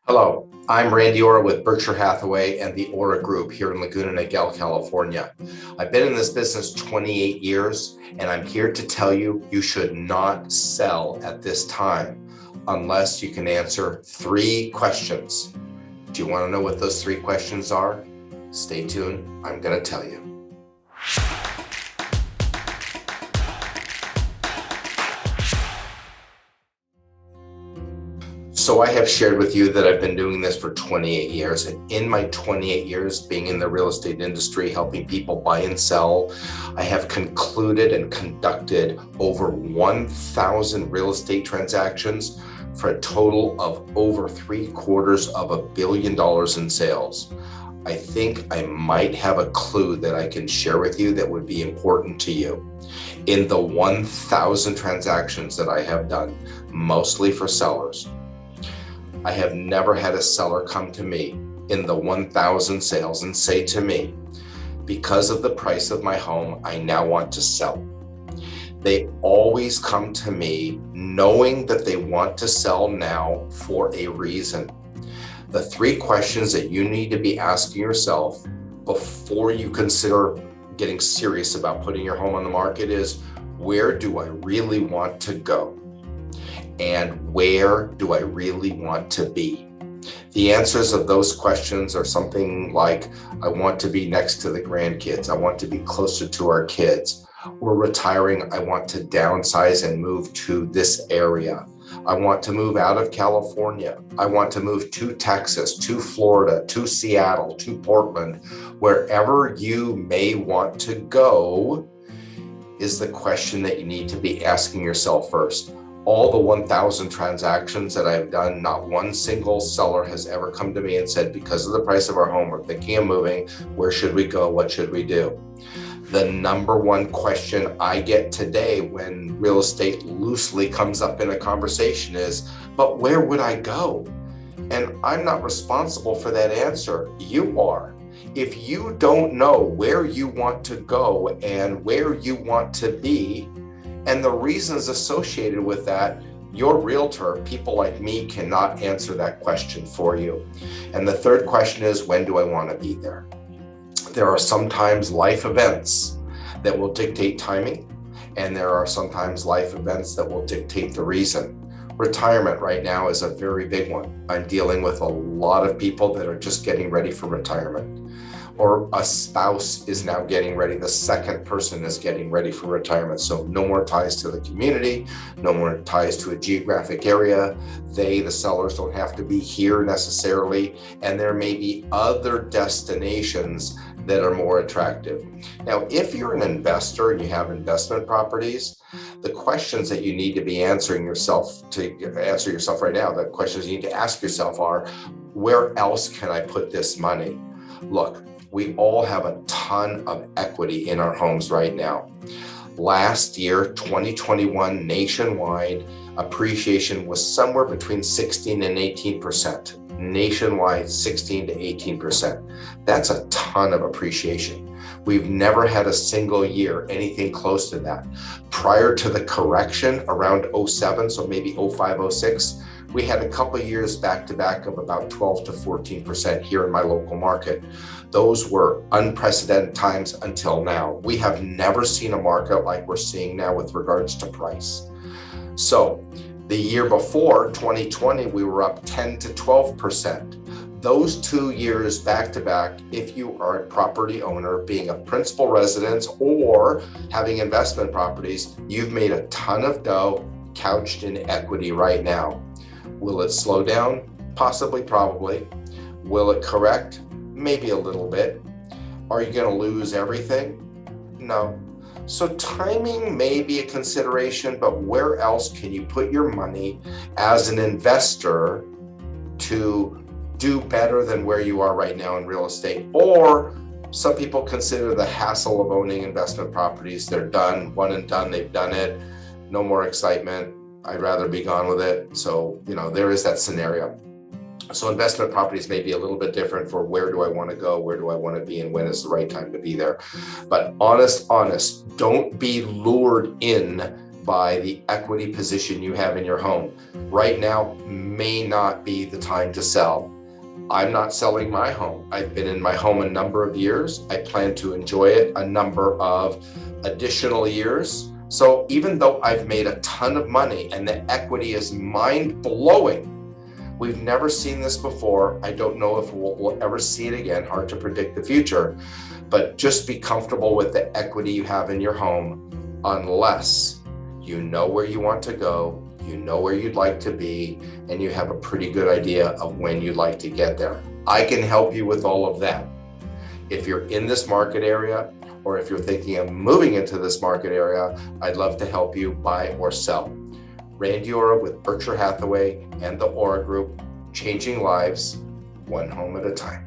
Hello, I'm Randy Ora with Berkshire Hathaway and the Ora Group here in Laguna Niguel, California. I've been in this business 28 years, and I'm here to tell you should not sell at this time unless you can answer 3 questions. Do you want to know what those 3 questions are? Stay tuned. I'm going to tell you. So I have shared with you that I've been doing this for 28 years. And in my 28 years being in the real estate industry, helping people buy and sell, I have concluded and conducted over 1,000 real estate transactions for a total of over $750 million in sales. I think I might have a clue that I can share with you that would be important to you. In the 1,000 transactions that I have done, mostly for sellers, I have never had a seller come to me in the 1,000 sales and say to me, because of the price of my home, I now want to sell. They always come to me knowing that they want to sell now for a reason. The 3 questions that you need to be asking yourself before you consider getting serious about putting your home on the market is, where do I really want to go? And where do I really want to be? The answers of those questions are something like, I want to be next to the grandkids. I want to be closer to our kids. We're retiring. I want to downsize and move to this area. I want to move out of California. I want to move to Texas, to Florida, to Seattle, to Portland. Wherever you may want to go is the question that you need to be asking yourself first. All the 1,000 transactions that I've done, not one single seller has ever come to me and said, because of the price of our home, we're thinking of moving. Where should we go? What should we do? The number one question I get today when real estate loosely comes up in a conversation is, but where would I go? And I'm not responsible for that answer. You are. If you don't know where you want to go and where you want to be, and the reasons associated with that, your realtor, people like me, cannot answer that question for you. And the third question is, when do I want to be there? There are sometimes life events that will dictate timing, and there are sometimes life events that will dictate the reason. Retirement right now is a very big one. I'm dealing with a lot of people that are just getting ready for retirement. Or a spouse is now getting ready. The second person is getting ready for retirement. So no more ties to the community, no more ties to a geographic area. The sellers don't have to be here necessarily. And there may be other destinations that are more attractive. Now, if you're an investor and you have investment properties, the questions that you need to be answering yourself to answer yourself right now, the questions you need to ask yourself are, where else can I put this money? Look, we all have a ton of equity in our homes right now. Last year, 2021, nationwide appreciation was somewhere between 16 and 18%. Nationwide, 16 to 18%. That's a ton of appreciation. We've never had a single year anything close to that. Prior to the correction around 07, so maybe 05, 06, we had a couple of years back to back of about 12 to 14% here in my local market. Those were unprecedented times until now. We have never seen a market like we're seeing now with regards to price. So the year before, 2020, we were up 10 to 12%. Those 2 years back to back, if you are a property owner, being a principal residence or having investment properties, you've made a ton of dough couched in equity right now. Will it slow down? Possibly, probably. Will it correct? Maybe a little bit. Are you going to lose everything? No. So timing may be a consideration, but where else can you put your money as an investor to do better than where you are right now in real estate? Or some people consider the hassle of owning investment properties. They're done, one and done, they've done it. No more excitement. I'd rather be gone with it. So, there is that scenario. So investment properties may be a little bit different for where do I want to go, where do I want to be, and when is the right time to be there. But honest, don't be lured in by the equity position you have in your home. Right now may not be the time to sell. I'm not selling my home. I've been in my home a number of years. I plan to enjoy it a number of additional years. So even though I've made a ton of money and the equity is mind-blowing, we've never seen this before. I don't know if we'll ever see it again. Hard to predict the future, but just be comfortable with the equity you have in your home, unless you know where you want to go, you know where you'd like to be, and you have a pretty good idea of when you'd like to get there. I can help you with all of that. If you're in this market area, or if you're thinking of moving into this market area, I'd love to help you buy or sell. Randy Ora with Berkshire Hathaway and the Ora Group, changing lives one home at a time.